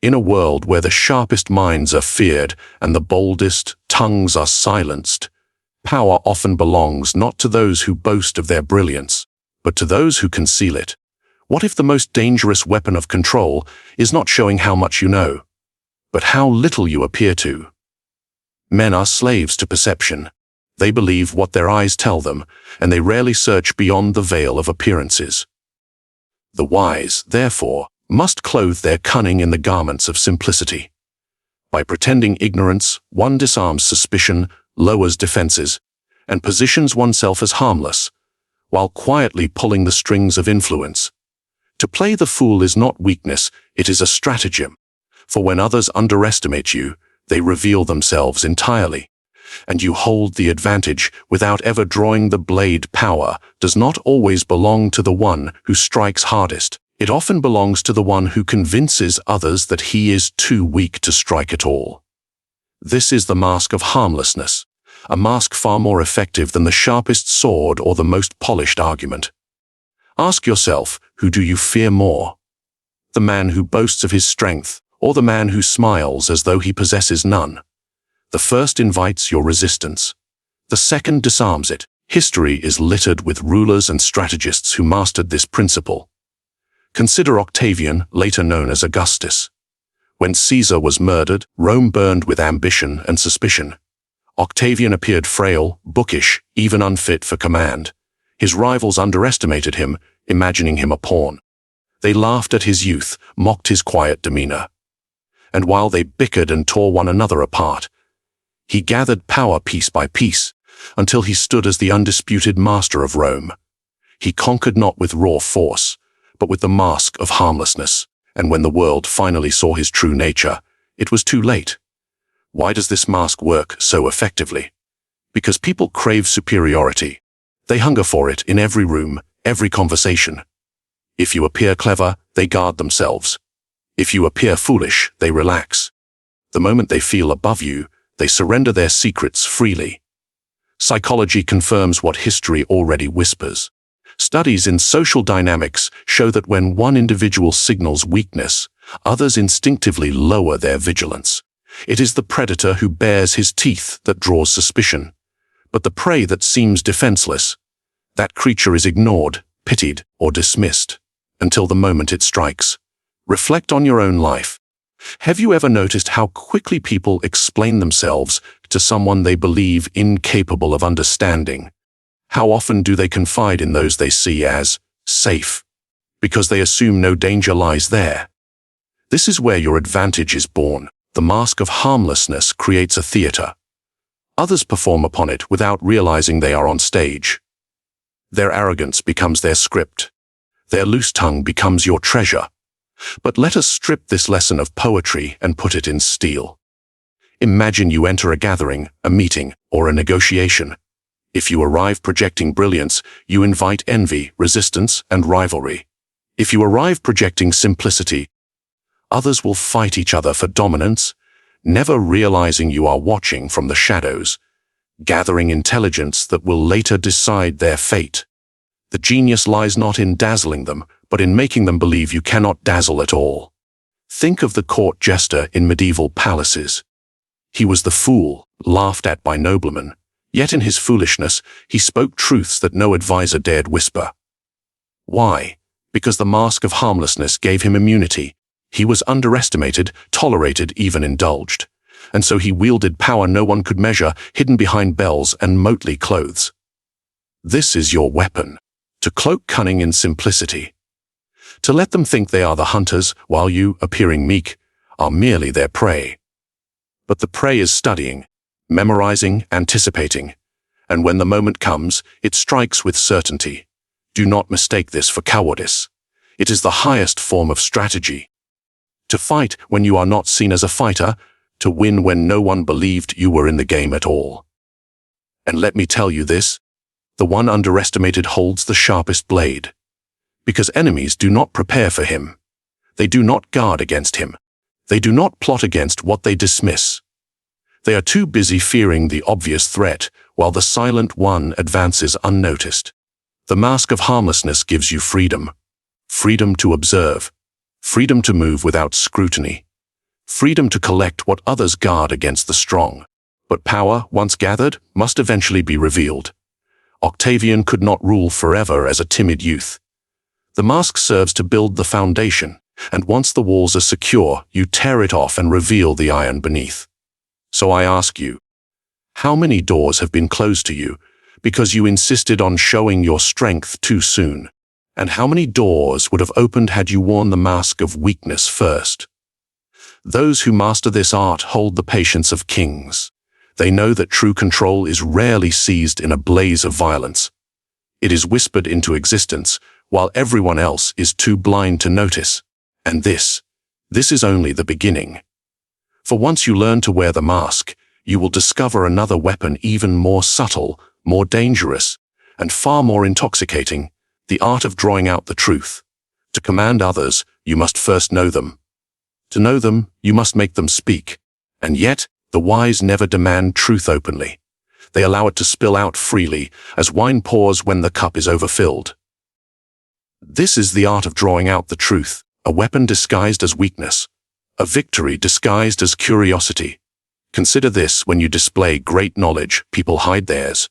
In a world where the sharpest minds are feared and the boldest tongues are silenced, power often belongs not to those who boast of their brilliance, but to those who conceal it. What if the most dangerous weapon of control is not showing how much you know, but how little you appear to? Men are slaves to perception. They believe what their eyes tell them, and they rarely search beyond the veil of appearances. The wise, therefore, must clothe their cunning in the garments of simplicity. By pretending ignorance, one disarms suspicion, lowers defenses, and positions oneself as harmless, while quietly pulling the strings of influence. To play the fool is not weakness, it is a stratagem. For when others underestimate you, they reveal themselves entirely, and you hold the advantage without ever drawing the blade. Power does not always belong to the one who strikes hardest. It often belongs to the one who convinces others that he is too weak to strike at all. This is the mask of harmlessness, a mask far more effective than the sharpest sword or the most polished argument. Ask yourself, who do you fear more? The man who boasts of his strength, or the man who smiles as though he possesses none? The first invites your resistance. The second disarms it. History is littered with rulers and strategists who mastered this principle. Consider Octavian, later known as Augustus. When Caesar was murdered, Rome burned with ambition and suspicion. Octavian appeared frail, bookish, even unfit for command. His rivals underestimated him, imagining him a pawn. They laughed at his youth, mocked his quiet demeanor. And while they bickered and tore one another apart, he gathered power piece by piece, until he stood as the undisputed master of Rome. He conquered not with raw force, but with the mask of harmlessness, and when the world finally saw his true nature, it was too late. Why does this mask work so effectively? Because people crave superiority. They hunger for it in every room, every conversation. If you appear clever, they guard themselves. If you appear foolish, they relax. The moment they feel above you, they surrender their secrets freely. Psychology confirms what history already whispers. Studies in social dynamics show that when one individual signals weakness, others instinctively lower their vigilance. It is the predator who bares his teeth that draws suspicion. But the prey that seems defenseless, that creature is ignored, pitied, or dismissed, until the moment it strikes. Reflect on your own life. Have you ever noticed how quickly people explain themselves to someone they believe incapable of understanding? How often do they confide in those they see as safe, because they assume no danger lies there? This is where your advantage is born. The mask of harmlessness creates a theater. Others perform upon it without realizing they are on stage. Their arrogance becomes their script. Their loose tongue becomes your treasure. But let us strip this lesson of poetry and put it in steel. Imagine you enter a gathering, a meeting, or a negotiation. If you arrive projecting brilliance, you invite envy, resistance, and rivalry. If you arrive projecting simplicity, others will fight each other for dominance, never realizing you are watching from the shadows, gathering intelligence that will later decide their fate. The genius lies not in dazzling them, but in making them believe you cannot dazzle at all. Think of the court jester in medieval palaces. He was the fool, laughed at by noblemen. Yet in his foolishness, he spoke truths that no advisor dared whisper. Why? Because the mask of harmlessness gave him immunity. He was underestimated, tolerated, even indulged. And so he wielded power no one could measure, hidden behind bells and motley clothes. This is your weapon, to cloak cunning in simplicity. To let them think they are the hunters, while you, appearing meek, are merely their prey. But the prey is studying, memorizing, anticipating, and when the moment comes, it strikes with certainty. Do not mistake this for cowardice. It is the highest form of strategy. To fight when you are not seen as a fighter, to win when no one believed you were in the game at all. And let me tell you this, the one underestimated holds the sharpest blade. Because enemies do not prepare for him. They do not guard against him. They do not plot against what they dismiss. They are too busy fearing the obvious threat, while the silent one advances unnoticed. The mask of harmlessness gives you freedom. Freedom to observe. Freedom to move without scrutiny. freedom to collect what others guard against the strong. But power, once gathered, must eventually be revealed. Octavian could not rule forever as a timid youth. The mask serves to build the foundation, and once the walls are secure, you tear it off and reveal the iron beneath. So I ask you, how many doors have been closed to you because you insisted on showing your strength too soon? And how many doors would have opened had you worn the mask of weakness first? Those who master this art hold the patience of kings. They know that true control is rarely seized in a blaze of violence. It is whispered into existence, while everyone else is too blind to notice. And this is only the beginning. For once you learn to wear the mask, you will discover another weapon even more subtle, more dangerous, and far more intoxicating, the art of drawing out the truth. To command others, you must first know them. To know them, you must make them speak. And yet, the wise never demand truth openly. They allow it to spill out freely, as wine pours when the cup is overfilled. This is the art of drawing out the truth, a weapon disguised as weakness, a victory disguised as curiosity. Consider this: when you display great knowledge, people hide theirs.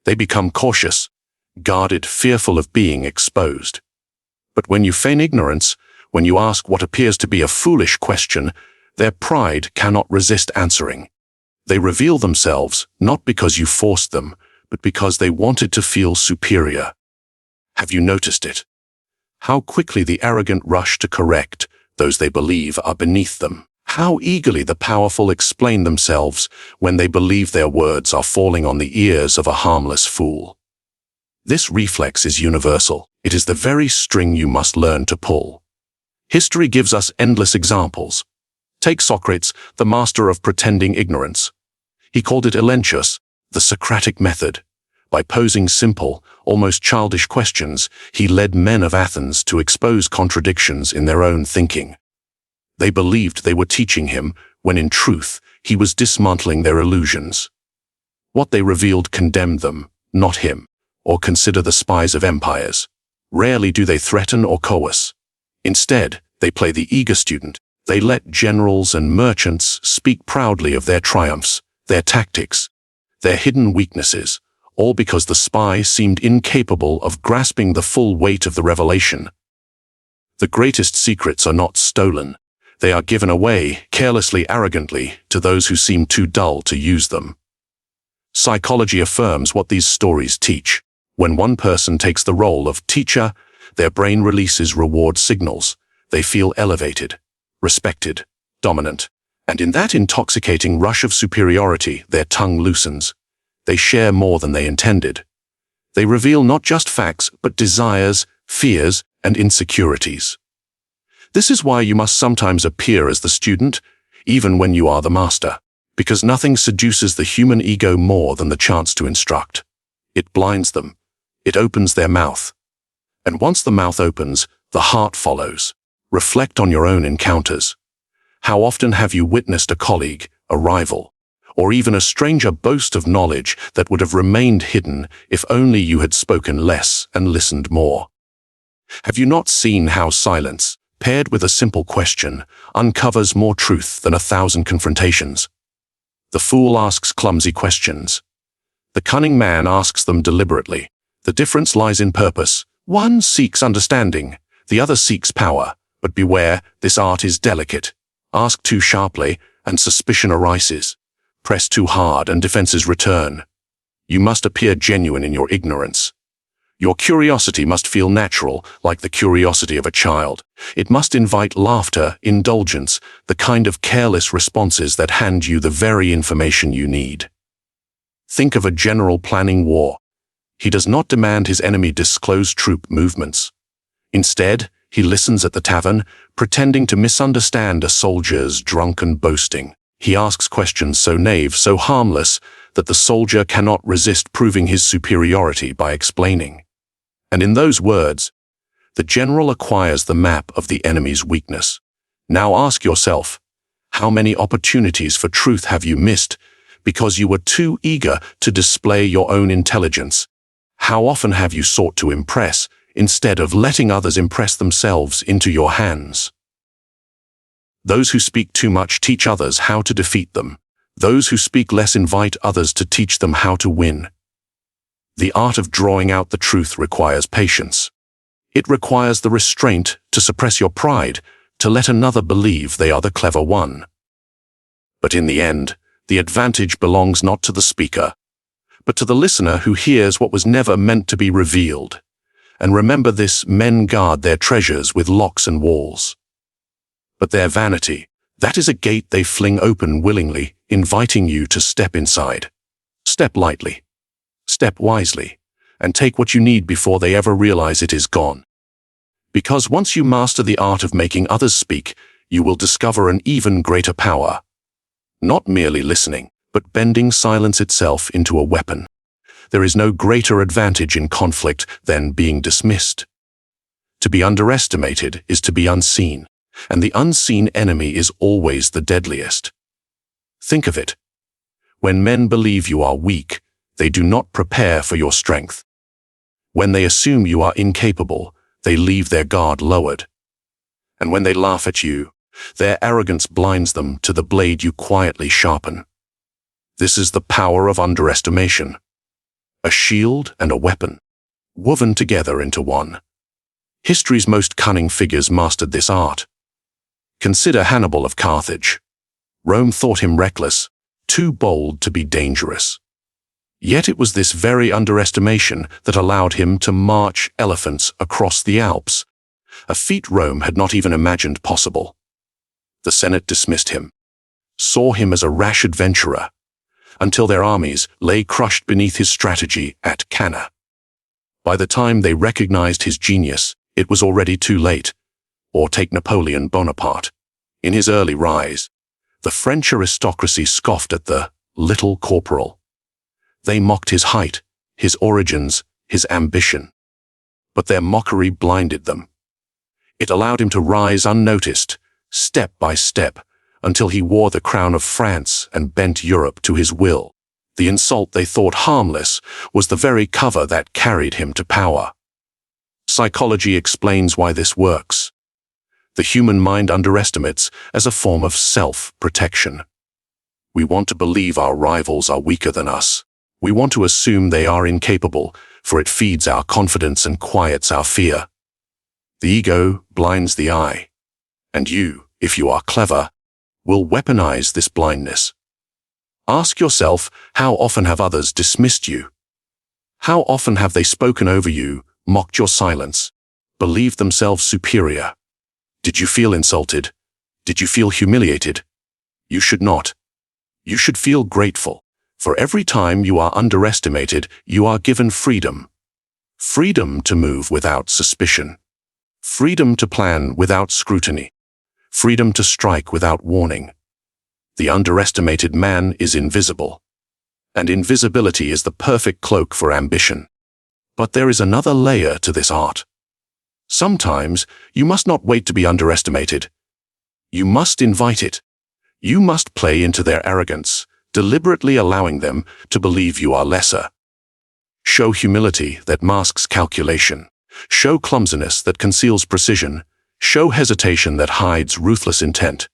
They become cautious, guarded, fearful of being exposed. But when you feign ignorance, when you ask what appears to be a foolish question, their pride cannot resist answering. They reveal themselves, not because you forced them, but because they wanted to feel superior. Have you noticed it? How quickly the arrogant rush to correct those they believe are beneath them. How eagerly the powerful explain themselves when they believe their words are falling on the ears of a harmless fool. This reflex is universal. It is the very string you must learn to pull. History gives us endless examples. Take Socrates, the master of pretending ignorance. He called it elenchus, the Socratic method. By posing simple, almost childish questions, he led men of Athens to expose contradictions in their own thinking. They believed they were teaching him, when in truth, he was dismantling their illusions. What they revealed condemned them, not him. Or consider the spies of empires. Rarely do they threaten or coerce. Instead, they play the eager student. They let generals and merchants speak proudly of their triumphs, their tactics, their hidden weaknesses, all because the spy seemed incapable of grasping the full weight of the revelation. The greatest secrets are not stolen. They are given away, carelessly, arrogantly, to those who seem too dull to use them. Psychology affirms what these stories teach. When one person takes the role of teacher, their brain releases reward signals. They feel elevated, respected, dominant, and in that intoxicating rush of superiority, their tongue loosens. They share more than they intended. They reveal not just facts, but desires, fears, and insecurities. This is why you must sometimes appear as the student, even when you are the master, because nothing seduces the human ego more than the chance to instruct. It blinds them. It opens their mouth. And once the mouth opens, the heart follows. Reflect on your own encounters. How often have you witnessed a colleague, a rival, or even a stranger boast of knowledge that would have remained hidden if only you had spoken less and listened more? Have you not seen how silence, paired with a simple question, uncovers more truth than 1,000 confrontations? The fool asks clumsy questions. The cunning man asks them deliberately. The difference lies in purpose. One seeks understanding, the other seeks power. But beware, this art is delicate. Ask too sharply, and suspicion arises. Press too hard, and defenses return. You must appear genuine in your ignorance. Your curiosity must feel natural, like the curiosity of a child. It must invite laughter, indulgence, the kind of careless responses that hand you the very information you need. Think of a general planning war. He does not demand his enemy disclose troop movements. Instead, he listens at the tavern, pretending to misunderstand a soldier's drunken boasting. He asks questions so naive, so harmless, that the soldier cannot resist proving his superiority by explaining. And in those words, the general acquires the map of the enemy's weakness. Now ask yourself, how many opportunities for truth have you missed because you were too eager to display your own intelligence? How often have you sought to impress, instead of letting others impress themselves into your hands? Those who speak too much teach others how to defeat them. Those who speak less invite others to teach them how to win. The art of drawing out the truth requires patience. It requires the restraint to suppress your pride, to let another believe they are the clever one. But in the end, the advantage belongs not to the speaker, but to the listener who hears what was never meant to be revealed. And remember this: men guard their treasures with locks and walls. But their vanity, that is a gate they fling open willingly, inviting you to step inside. Step lightly, step wisely, and take what you need before they ever realize it is gone. Because once you master the art of making others speak, you will discover an even greater power. Not merely listening, but bending silence itself into a weapon. There is no greater advantage in conflict than being dismissed. To be underestimated is to be unseen, and the unseen enemy is always the deadliest. Think of it. When men believe you are weak, they do not prepare for your strength. When they assume you are incapable, they leave their guard lowered. And when they laugh at you, their arrogance blinds them to the blade you quietly sharpen. This is the power of underestimation. A shield and a weapon, woven together into one. History's most cunning figures mastered this art. Consider Hannibal of Carthage. Rome thought him reckless, too bold to be dangerous. Yet it was this very underestimation that allowed him to march elephants across the Alps, a feat Rome had not even imagined possible. The Senate dismissed him, saw him as a rash adventurer, until their armies lay crushed beneath his strategy at Cana. By the time they recognized his genius, it was already too late. Or take Napoleon Bonaparte. In his early rise, the French aristocracy scoffed at the little corporal. They mocked his height, his origins, his ambition. But their mockery blinded them. It allowed him to rise unnoticed, step by step, until he wore the crown of France and bent Europe to his will. The insult they thought harmless was the very cover that carried him to power. Psychology explains why this works. The human mind underestimates as a form of self-protection. We want to believe our rivals are weaker than us. We want to assume they are incapable, for it feeds our confidence and quiets our fear. The ego blinds the eye, and you, if you are clever, will weaponize this blindness. Ask yourself, how often have others dismissed you? How often have they spoken over you, mocked your silence, believed themselves superior? Did you feel insulted? Did you feel humiliated? You should not. You should feel grateful. For every time you are underestimated, you are given freedom. Freedom to move without suspicion. Freedom to plan without scrutiny. Freedom to strike without warning. The underestimated man is invisible. And invisibility is the perfect cloak for ambition. But there is another layer to this art. Sometimes, you must not wait to be underestimated. You must invite it. You must play into their arrogance, deliberately allowing them to believe you are lesser. Show humility that masks calculation. Show clumsiness that conceals precision. Show hesitation that hides ruthless intent.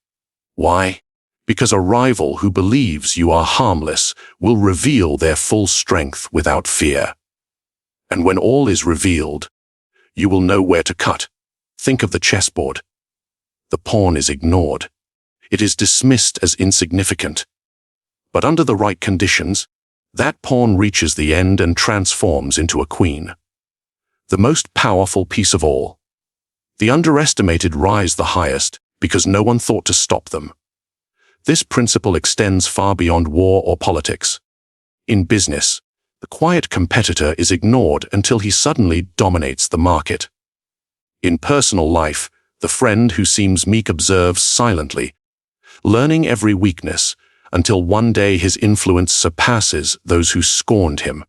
Why? Because a rival who believes you are harmless will reveal their full strength without fear. And when all is revealed, you will know where to cut. Think of the chessboard. The pawn is ignored. It is dismissed as insignificant. But under the right conditions, that pawn reaches the end and transforms into a queen. The most powerful piece of all. The underestimated rise the highest because no one thought to stop them. This principle extends far beyond war or politics. In business, the quiet competitor is ignored until he suddenly dominates the market. In personal life, the friend who seems meek observes silently, learning every weakness, until one day his influence surpasses those who scorned him.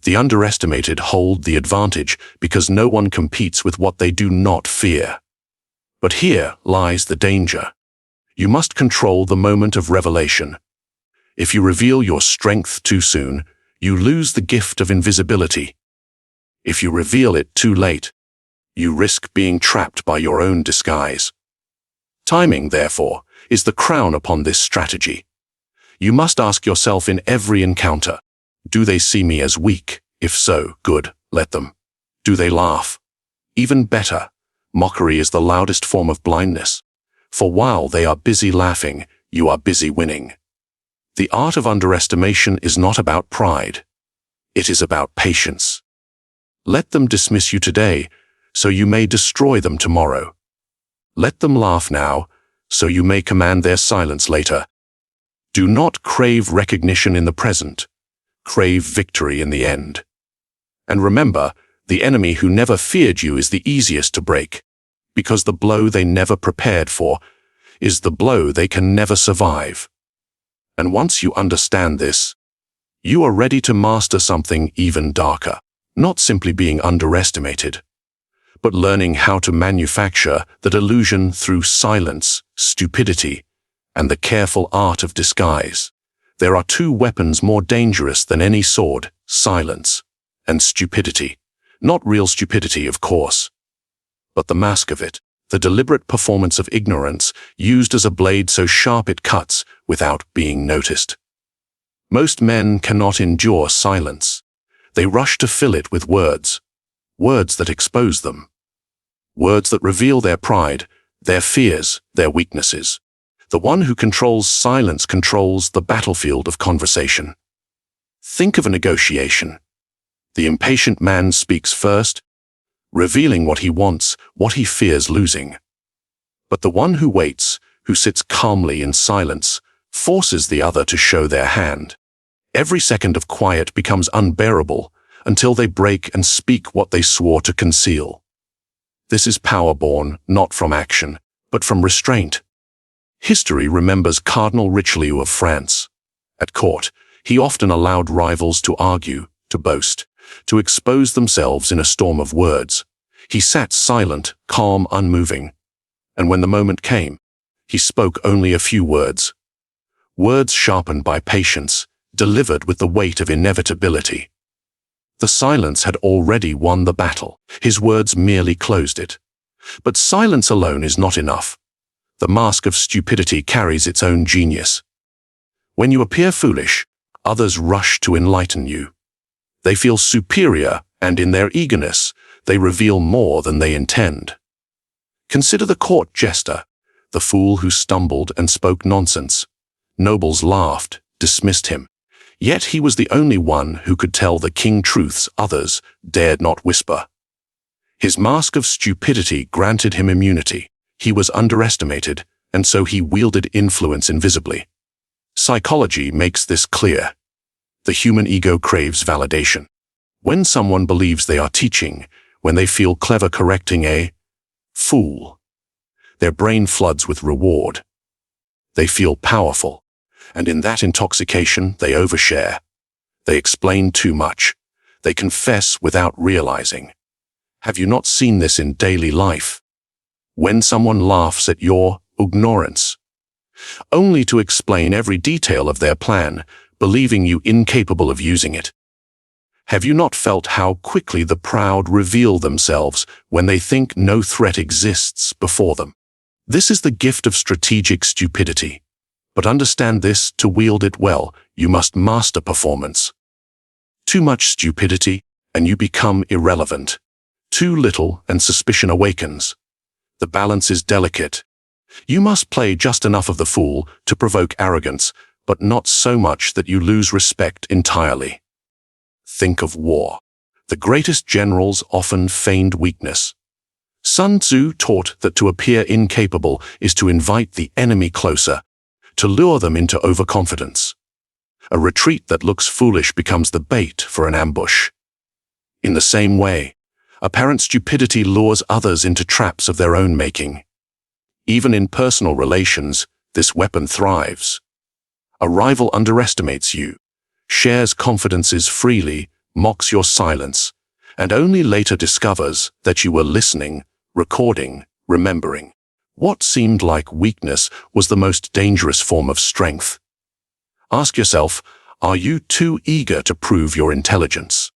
The underestimated hold the advantage because no one competes with what they do not fear. But here lies the danger. You must control the moment of revelation. If you reveal your strength too soon, you lose the gift of invisibility. If you reveal it too late, you risk being trapped by your own disguise. Timing, therefore, is the crown upon this strategy. You must ask yourself in every encounter, do they see me as weak? If so, good, let them. Do they laugh? Even better, mockery is the loudest form of blindness. For while they are busy laughing, you are busy winning. The art of underestimation is not about pride. It is about patience. Let them dismiss you today, so you may destroy them tomorrow. Let them laugh now, so you may command their silence later. Do not crave recognition in the present. Crave victory in the end. And remember, the enemy who never feared you is the easiest to break, because the blow they never prepared for is the blow they can never survive. And once you understand this, you are ready to master something even darker, not simply being underestimated, but learning how to manufacture the delusion through silence, stupidity, and the careful art of disguise. There are two weapons more dangerous than any sword: silence and stupidity. Not real stupidity, of course, but the mask of it, the deliberate performance of ignorance used as a blade so sharp it cuts without being noticed. Most men cannot endure silence. They rush to fill it with words, words that expose them, words that reveal their pride, their fears, their weaknesses. The one who controls silence controls the battlefield of conversation. Think of a negotiation. The impatient man speaks first, revealing what he wants, what he fears losing. But the one who waits, who sits calmly in silence, forces the other to show their hand. Every second of quiet becomes unbearable until they break and speak what they swore to conceal. This is power born not from action, but from restraint. History remembers Cardinal Richelieu of France. At court, he often allowed rivals to argue, to boast, to expose themselves in a storm of words. He sat silent, calm, unmoving. And when the moment came, he spoke only a few words. Words sharpened by patience, delivered with the weight of inevitability. The silence had already won the battle. His words merely closed it. But silence alone is not enough. The mask of stupidity carries its own genius. When you appear foolish, others rush to enlighten you. They feel superior, and in their eagerness, they reveal more than they intend. Consider the court jester, the fool who stumbled and spoke nonsense. Nobles laughed, dismissed him. Yet he was the only one who could tell the king truths others dared not whisper. His mask of stupidity granted him immunity. He was underestimated, and so he wielded influence invisibly. Psychology makes this clear. The human ego craves validation. When someone believes they are teaching, when they feel clever correcting a fool, their brain floods with reward. They feel powerful, and in that intoxication they overshare. They explain too much. They confess without realizing. Have you not seen this in daily life? When someone laughs at your ignorance, only to explain every detail of their plan, believing you incapable of using it. Have you not felt how quickly the proud reveal themselves when they think no threat exists before them? This is the gift of strategic stupidity. But understand this, to wield it well, you must master performance. Too much stupidity, and you become irrelevant. Too little, and suspicion awakens. The balance is delicate. You must play just enough of the fool to provoke arrogance, but not so much that you lose respect entirely. Think of war. The greatest generals often feigned weakness. Sun Tzu taught that to appear incapable is to invite the enemy closer, to lure them into overconfidence. A retreat that looks foolish becomes the bait for an ambush. In the same way, apparent stupidity lures others into traps of their own making. Even in personal relations, this weapon thrives. A rival underestimates you, shares confidences freely, mocks your silence, and only later discovers that you were listening, recording, remembering. What seemed like weakness was the most dangerous form of strength. Ask yourself, are you too eager to prove your intelligence?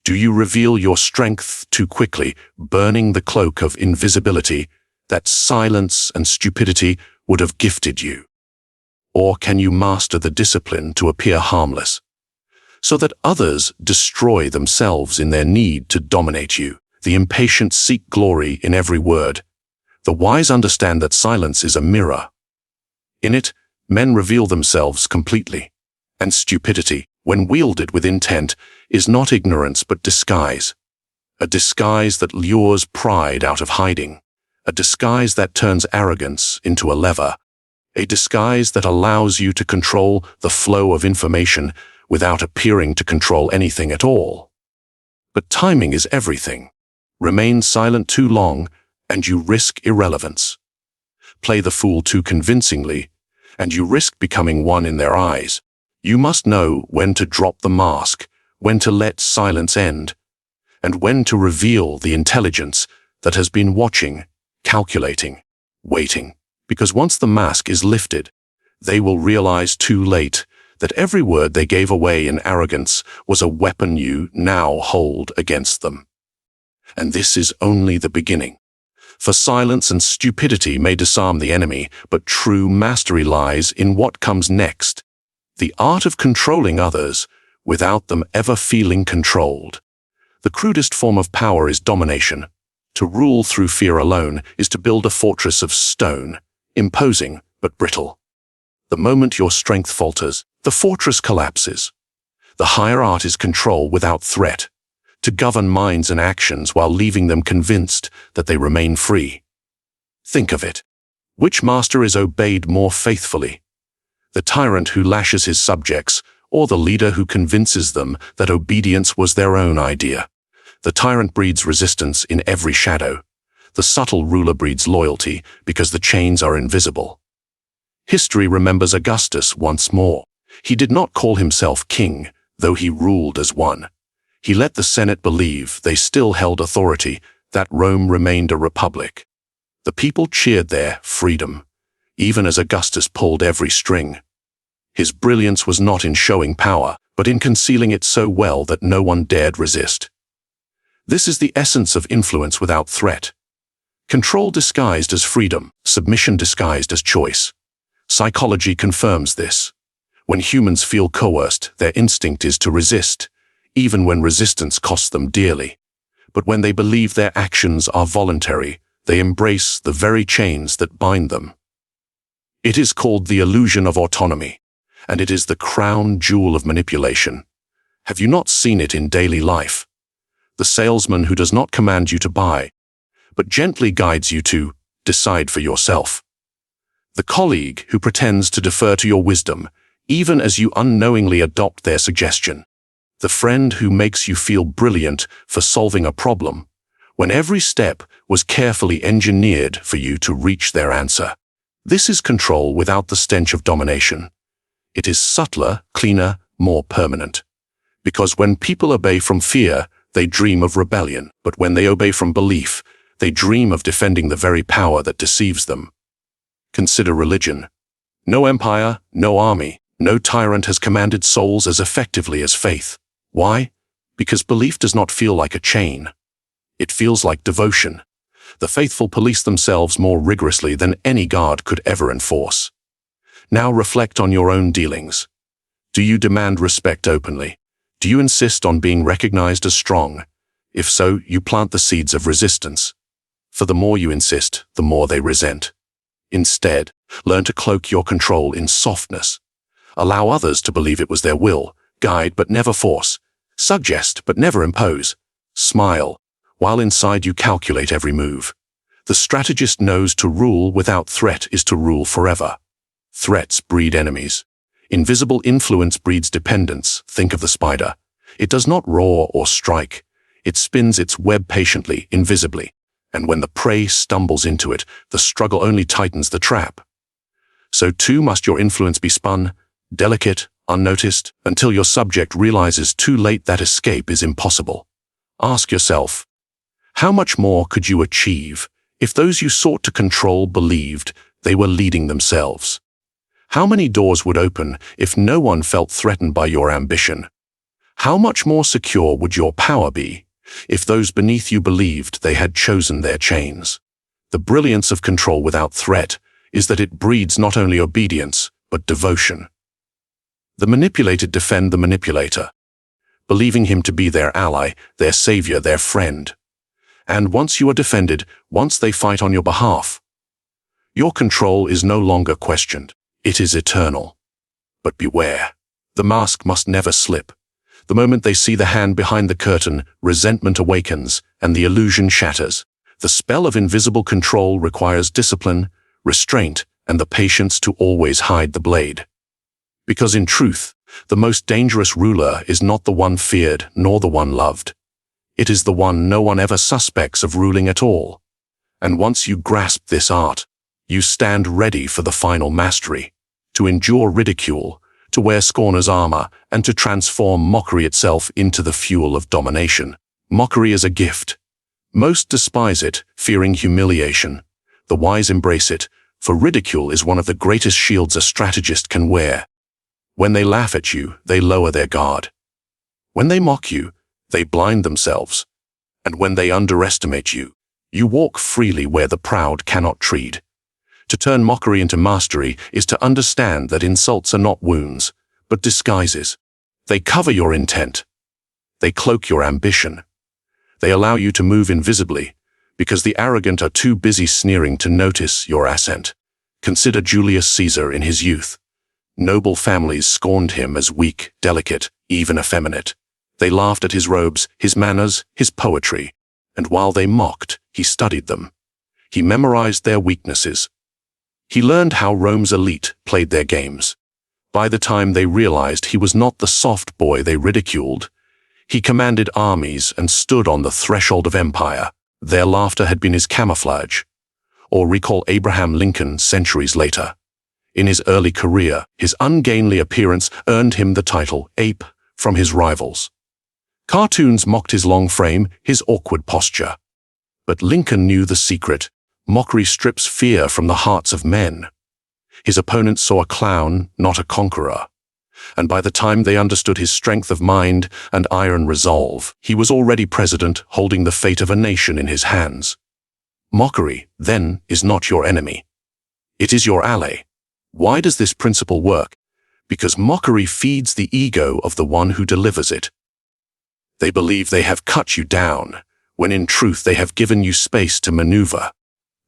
Do you reveal your strength too quickly, burning the cloak of invisibility, that silence and stupidity would have gifted you? Or can you master the discipline to appear harmless, so that others destroy themselves in their need to dominate you? The impatient seek glory in every word. The wise understand that silence is a mirror. In it, men reveal themselves completely. And stupidity, when wielded with intent, is not ignorance but disguise. A disguise that lures pride out of hiding. A disguise that turns arrogance into a lever. A disguise that allows you to control the flow of information without appearing to control anything at all. But timing is everything. Remain silent too long, and you risk irrelevance. Play the fool too convincingly, and you risk becoming one in their eyes. You must know when to drop the mask, when to let silence end, and when to reveal the intelligence that has been watching, calculating, waiting. Because once the mask is lifted, they will realize too late that every word they gave away in arrogance was a weapon you now hold against them. And this is only the beginning. For silence and stupidity may disarm the enemy, but true mastery lies in what comes next. The art of controlling others without them ever feeling controlled. The crudest form of power is domination. To rule through fear alone is to build a fortress of stone, imposing but brittle. The moment your strength falters, the fortress collapses. The higher art is control without threat, to govern minds and actions while leaving them convinced that they remain free. Think of it. Which master is obeyed more faithfully? The tyrant who lashes his subjects, or the leader who convinces them that obedience was their own idea? The tyrant breeds resistance in every shadow. The subtle ruler breeds loyalty because the chains are invisible. History remembers Augustus once more. He did not call himself king, though he ruled as one. He let the Senate believe they still held authority, that Rome remained a republic. The people cheered their freedom, even as Augustus pulled every string. His brilliance was not in showing power, but in concealing it so well that no one dared resist. This is the essence of influence without threat. Control disguised as freedom, submission disguised as choice. Psychology confirms this. When humans feel coerced, their instinct is to resist, even when resistance costs them dearly. But when they believe their actions are voluntary, they embrace the very chains that bind them. It is called the illusion of autonomy, and it is the crown jewel of manipulation. Have you not seen it in daily life? The salesman who does not command you to buy, but gently guides you to decide for yourself. The colleague who pretends to defer to your wisdom, even as you unknowingly adopt their suggestion. The friend who makes you feel brilliant for solving a problem, when every step was carefully engineered for you to reach their answer. This is control without the stench of domination. It is subtler, cleaner, more permanent. Because when people obey from fear, they dream of rebellion, but when they obey from belief, they dream of defending the very power that deceives them. Consider religion. No empire, no army, no tyrant has commanded souls as effectively as faith. Why? Because belief does not feel like a chain. It feels like devotion. The faithful police themselves more rigorously than any guard could ever enforce. Now reflect on your own dealings. Do you demand respect openly? Do you insist on being recognized as strong? If so, you plant the seeds of resistance. For the more you insist, the more they resent. Instead, learn to cloak your control in softness. Allow others to believe it was their will, guide but never force, suggest but never impose. Smile, while inside you calculate every move. The strategist knows to rule without threat is to rule forever. Threats breed enemies. Invisible influence breeds dependence. Think of the spider. It does not roar or strike. It spins its web patiently, invisibly. And when the prey stumbles into it, the struggle only tightens the trap. So too must your influence be spun, delicate, unnoticed, until your subject realizes too late that escape is impossible. Ask yourself, how much more could you achieve if those you sought to control believed they were leading themselves? How many doors would open if no one felt threatened by your ambition? How much more secure would your power be if those beneath you believed they had chosen their chains? The brilliance of control without threat is that it breeds not only obedience, but devotion. The manipulated defend the manipulator, believing him to be their ally, their savior, their friend. And once you are defended, once they fight on your behalf, your control is no longer questioned. It is eternal. But beware. The mask must never slip. The moment they see the hand behind the curtain, resentment awakens, and the illusion shatters. The spell of invisible control requires discipline, restraint, and the patience to always hide the blade. Because in truth, the most dangerous ruler is not the one feared nor the one loved. It is the one no one ever suspects of ruling at all. And once you grasp this art, you stand ready for the final mastery, to endure ridicule, to wear scorner's armor, and to transform mockery itself into the fuel of domination. Mockery is a gift. Most despise it, fearing humiliation. The wise embrace it, for ridicule is one of the greatest shields a strategist can wear. When they laugh at you, they lower their guard. When they mock you, they blind themselves. And when they underestimate you, you walk freely where the proud cannot tread. To turn mockery into mastery is to understand that insults are not wounds, but disguises. They cover your intent. They cloak your ambition. They allow you to move invisibly, because the arrogant are too busy sneering to notice your ascent. Consider Julius Caesar in his youth. Noble families scorned him as weak, delicate, even effeminate. They laughed at his robes, his manners, his poetry, and while they mocked, he studied them. He memorized their weaknesses. He learned how Rome's elite played their games. By the time they realized he was not the soft boy they ridiculed, he commanded armies and stood on the threshold of empire. Their laughter had been his camouflage. Or recall Abraham Lincoln centuries later. In his early career, his ungainly appearance earned him the title ape from his rivals. Cartoons mocked his long frame, his awkward posture. But Lincoln knew the secret. Mockery strips fear from the hearts of men. His opponents saw a clown, not a conqueror. And by the time they understood his strength of mind and iron resolve, he was already president, holding the fate of a nation in his hands. Mockery, then, is not your enemy. It is your ally. Why does this principle work? Because mockery feeds the ego of the one who delivers it. They believe they have cut you down, when in truth they have given you space to maneuver.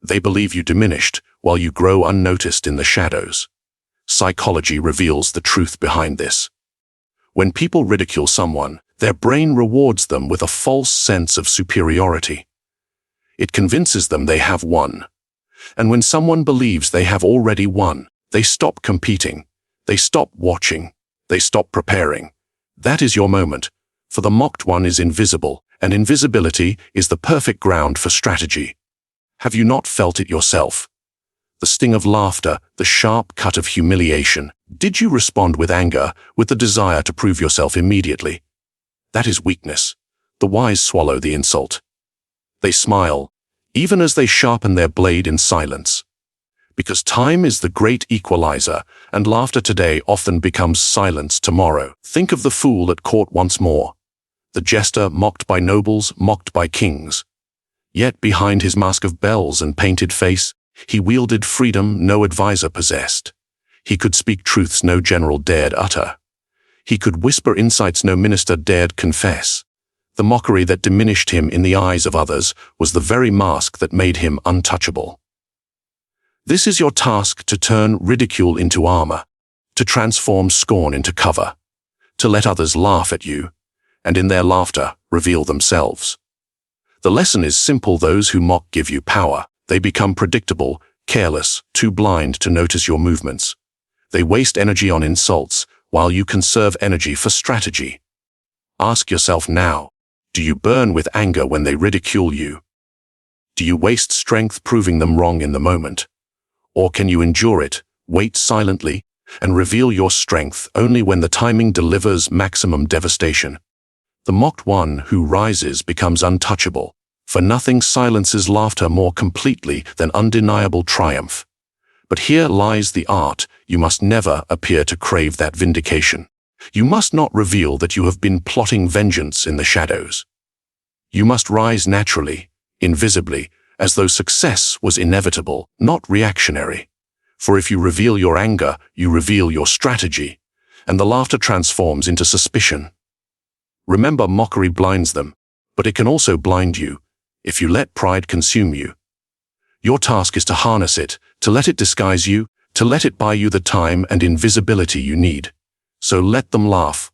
They believe you diminished, while you grow unnoticed in the shadows. Psychology reveals the truth behind this. When people ridicule someone, their brain rewards them with a false sense of superiority. It convinces them they have won. And when someone believes they have already won, they stop competing. They stop watching. They stop preparing. That is your moment, for the mocked one is invisible, and invisibility is the perfect ground for strategy. Have you not felt it yourself? The sting of laughter, the sharp cut of humiliation. Did you respond with anger, with the desire to prove yourself immediately? That is weakness. The wise swallow the insult. They smile, even as they sharpen their blade in silence. Because time is the great equalizer, and laughter today often becomes silence tomorrow. Think of the fool at court once more. The jester mocked by nobles, mocked by kings. Yet behind his mask of bells and painted face, he wielded freedom no advisor possessed. He could speak truths no general dared utter. He could whisper insights no minister dared confess. The mockery that diminished him in the eyes of others was the very mask that made him untouchable. This is your task: to turn ridicule into armor, to transform scorn into cover, to let others laugh at you, and in their laughter reveal themselves. The lesson is simple: those who mock give you power. They become predictable, careless, too blind to notice your movements. They waste energy on insults, while you conserve energy for strategy. Ask yourself now, do you burn with anger when they ridicule you? Do you waste strength proving them wrong in the moment? Or can you endure it, wait silently, and reveal your strength only when the timing delivers maximum devastation? The mocked one who rises becomes untouchable, for nothing silences laughter more completely than undeniable triumph. But here lies the art: you must never appear to crave that vindication. You must not reveal that you have been plotting vengeance in the shadows. You must rise naturally, invisibly, as though success was inevitable, not reactionary. For if you reveal your anger, you reveal your strategy, and the laughter transforms into suspicion. Remember, mockery blinds them, but it can also blind you if you let pride consume you. Your task is to harness it, to let it disguise you, to let it buy you the time and invisibility you need. So let them laugh.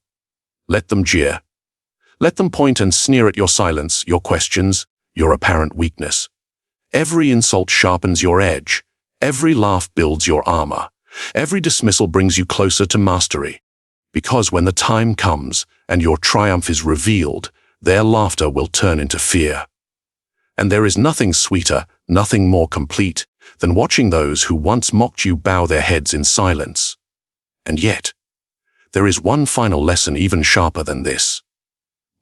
Let them jeer. Let them point and sneer at your silence, your questions, your apparent weakness. Every insult sharpens your edge. Every laugh builds your armor. Every dismissal brings you closer to mastery. Because when the time comes and your triumph is revealed, their laughter will turn into fear. And there is nothing sweeter, nothing more complete, than watching those who once mocked you bow their heads in silence. And yet, there is one final lesson even sharper than this.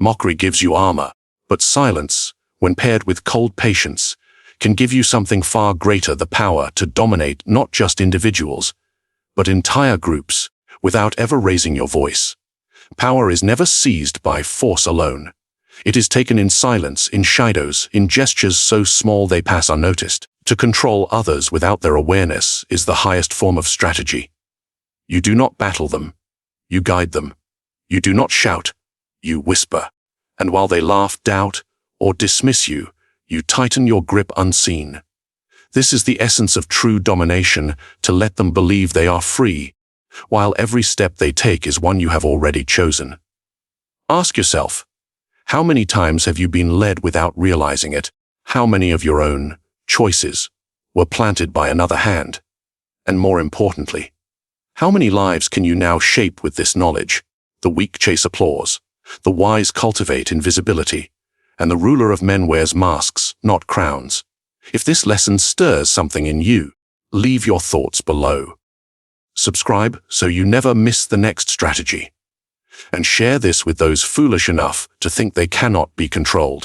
Mockery gives you armor, but silence, when paired with cold patience, can give you something far greater: the power to dominate not just individuals, but entire groups, without ever raising your voice. Power is never seized by force alone. It is taken in silence, in shadows, in gestures so small they pass unnoticed. To control others without their awareness is the highest form of strategy. You do not battle them. You guide them. You do not shout. You whisper. And while they laugh, doubt, or dismiss you, you tighten your grip unseen. This is the essence of true domination, to let them believe they are free, while every step they take is one you have already chosen. Ask yourself, how many times have you been led without realizing it? How many of your own choices were planted by another hand? And more importantly, how many lives can you now shape with this knowledge? The weak chase applause, the wise cultivate invisibility, and the ruler of men wears masks, not crowns. If this lesson stirs something in you, leave your thoughts below. Subscribe so you never miss the next strategy. And share this with those foolish enough to think they cannot be controlled.